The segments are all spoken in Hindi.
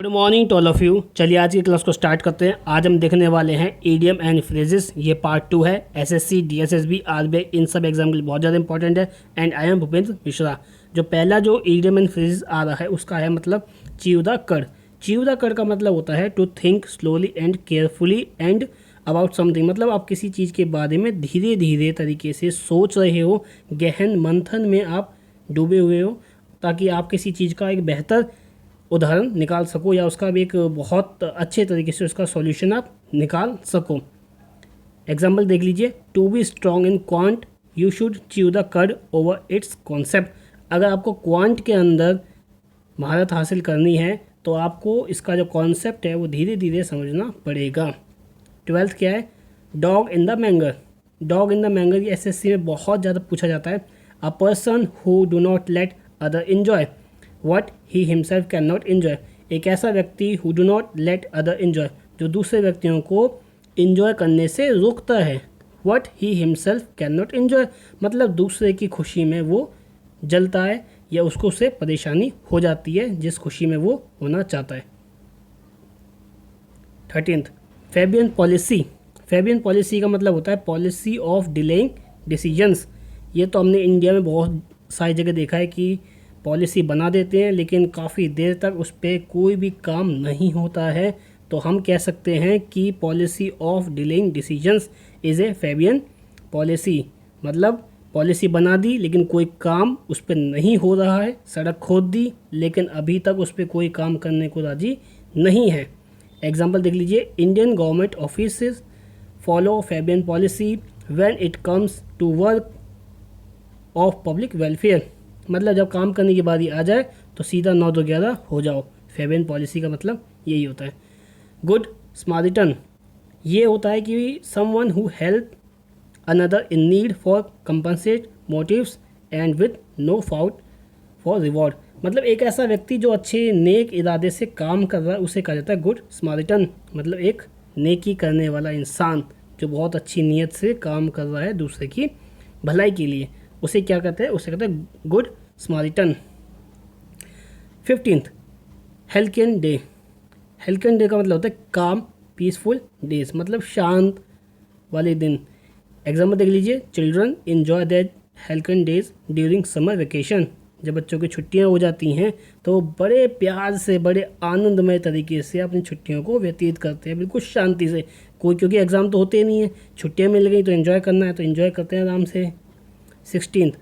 Good morning to all of you. चलिए आज की क्लास को स्टार्ट करते हैं। आज हम देखने वाले हैं ईडियम एंड फ्रेजेस। ये पार्ट 2 है। एसएससी, डीएसएसबी, आरबीआई इन सब एग्जाम के लिए बहुत ज़्यादा इंपॉर्टेंट है। And I am Bhupendra Mishra. जो पहला जो ईडियम एंड फ्रेजेस आ रहा है उसका है मतलब chew the cud. Chew the cud का मतलब होता है to think slowly and carefully and about something. मतलब आप किसी चीज़ के बारे में धीरे धीरे तरीके से सोच रहे हो, गहन मंथन में आप डूबे हुए हो, ताकि आप किसी चीज़ का एक बेहतर उदाहरण निकाल सको या उसका भी एक बहुत अच्छे तरीके से उसका सॉल्यूशन आप निकाल सको। एग्जाम्पल देख लीजिए। To be strong in quant you should chew the cud over its concept. अगर आपको क्वांट के अंदर महारत हासिल करनी है तो आपको इसका जो कॉन्सेप्ट है वो धीरे धीरे समझना पड़ेगा। 12th क्या है? Dog in the manger. Dog in the manger ये एसएससी में बहुत ज़्यादा पूछा जाता है। A person who do not let other enjoy what he himself can not enjoy. एक ऐसा व्यक्ति who do not let other enjoy, जो दूसरे व्यक्तियों को इन्जॉय करने से रोकता है। What he himself can not enjoy मतलब दूसरे की खुशी में वो जलता है या उसको उससे परेशानी हो जाती है जिस खुशी में वो होना चाहता है। 13th Fabian policy. Fabian policy का मतलब होता है पॉलिसी ऑफ डिलेइंग डिसीजंस। ये तो हमने इंडिया में बहुत सारी जगह देखा है कि पॉलिसी बना देते हैं लेकिन काफ़ी देर तक उस पर कोई भी काम नहीं होता है। तो हम कह सकते हैं कि policy of delaying decisions is a Fabian policy. मतलब पॉलिसी बना दी लेकिन कोई काम उस पर नहीं हो रहा है। सड़क खोद दी लेकिन अभी तक उस पर कोई काम करने को राजी नहीं है। एग्जाम्पल देख लीजिए। Indian government offices follow Fabian policy when it comes to work of public welfare. मतलब जब काम करने की बारी आ जाए तो सीधा 9 2 11 हो जाओ। फेबियन पॉलिसी का मतलब यही होता है। गुड स्मारिटन ये होता है कि someone who help another in need for compensate motives and with no thought for reward. मतलब एक ऐसा व्यक्ति जो अच्छे नेक इरादे से काम कर रहा है उसे कहा जाता है गुड स्मारिटन। मतलब एक नेकी करने वाला इंसान जो बहुत अच्छी नीयत से काम कर रहा है दूसरे की भलाई के लिए, उसे क्या कहते हैं? उसे कहते हैं good Samaritan. 15th halcyon day. Halcyon day का मतलब होता है काम पीसफुल डेज, मतलब शांत वाले दिन। एग्जाम्पल देख लीजिए। Children enjoy that halcyon days during summer vacation. जब बच्चों की छुट्टियां हो जाती हैं तो बड़े प्यार से, बड़े आनंदमय तरीके से अपनी छुट्टियों को व्यतीत करते हैं, बिल्कुल शांति से। कोई, क्योंकि एग्ज़ाम तो होते नहीं हैं, छुट्टियां मिल गई तो इन्जॉय करना है तो इन्जॉय करते हैं आराम से। 16th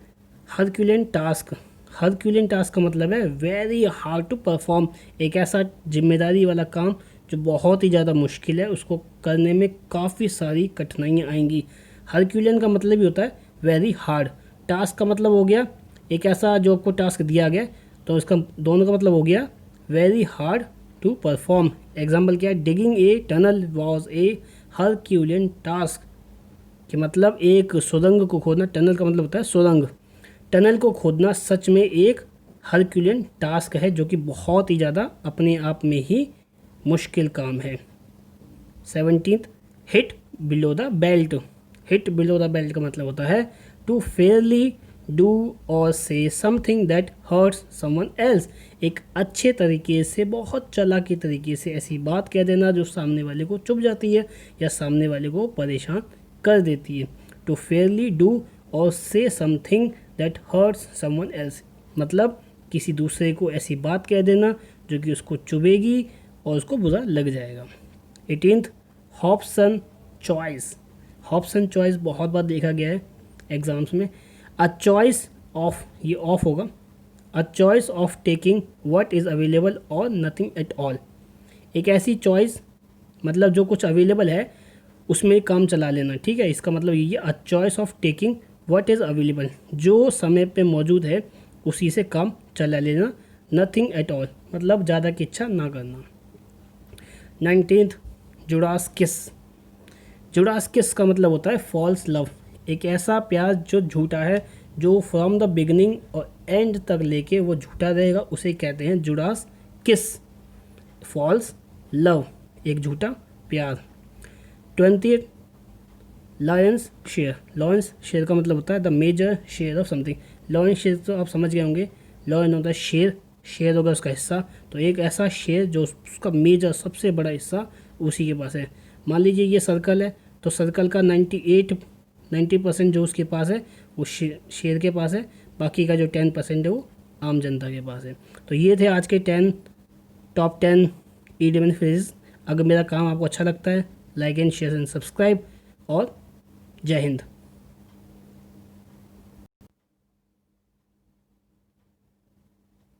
Herculean task. Herculean task का मतलब है वेरी हार्ड टू परफॉर्म। एक ऐसा जिम्मेदारी वाला काम जो बहुत ही ज़्यादा मुश्किल है, उसको करने में काफ़ी सारी कठिनाइयाँ आएंगी। हरक्यूलियन का मतलब ही होता है वेरी हार्ड। टास्क का मतलब हो गया एक ऐसा जो आपको टास्क दिया गया, तो इसका दोनों का मतलब हो गया very hard to perform. Example क्या है? Digging a tunnel was a Herculean task. कि मतलब एक सुरंग को खोदना, टनल का मतलब होता है सुरंग, टनल को खोदना सच में एक हरक्यूलियन टास्क है जो कि बहुत ही ज़्यादा अपने आप में ही मुश्किल काम है। 17th hit below the belt. Hit below the belt का मतलब होता है टू फेयरली डू और से something that hurts someone else. एक अच्छे तरीके से, बहुत चालाकी तरीके से ऐसी बात कह देना जो सामने वाले को चुभ जाती है या सामने वाले को परेशान कर देती है। टू फेयरली डू और से something that hurts someone else मतलब किसी दूसरे को ऐसी बात कह देना जो कि उसको चुभेगी और उसको बुरा लग जाएगा। 18th Hobson choice. Hobson choice बहुत बार देखा गया है एग्जाम्स में। अ चॉइस ऑफ, ये ऑफ होगा, a choice of taking what is available और नथिंग एट ऑल। एक ऐसी चॉइस मतलब जो कुछ अवेलेबल है उसमें काम चला लेना, ठीक है। इसका मतलब ये a choice of taking what is available, जो समय पे मौजूद है उसी से काम चला लेना। नथिंग एट ऑल मतलब ज़्यादा की इच्छा ना करना। 19th जुडास किस। जुडास किस का मतलब होता है फॉल्स लव। एक ऐसा प्यार जो झूठा है, जो फ्रॉम द बिगनिंग और एंड तक लेके वो झूठा रहेगा, उसे कहते हैं जुडास किस, फॉल्स लव, एक झूठा प्यार। 20th lions share. Lions share का मतलब होता है the major share of something. Lion's share तो आप समझ गए होंगे। लॉयन होता है शेर शेयर होगा उसका हिस्सा, तो एक ऐसा शेयर जो उसका मेजर सबसे बड़ा हिस्सा उसी के पास है। मान लीजिए ये सर्कल है, तो सर्कल का 90% जो उसके पास है वो शेयर के पास है, बाकी का जो 10% है वो आम जनता के पास है। तो ये थे आज के टॉप 10 इडियम फ्रेजेस। अगर मेरा काम आपको अच्छा लगता है, like and share and subscribe, और जय हिंद।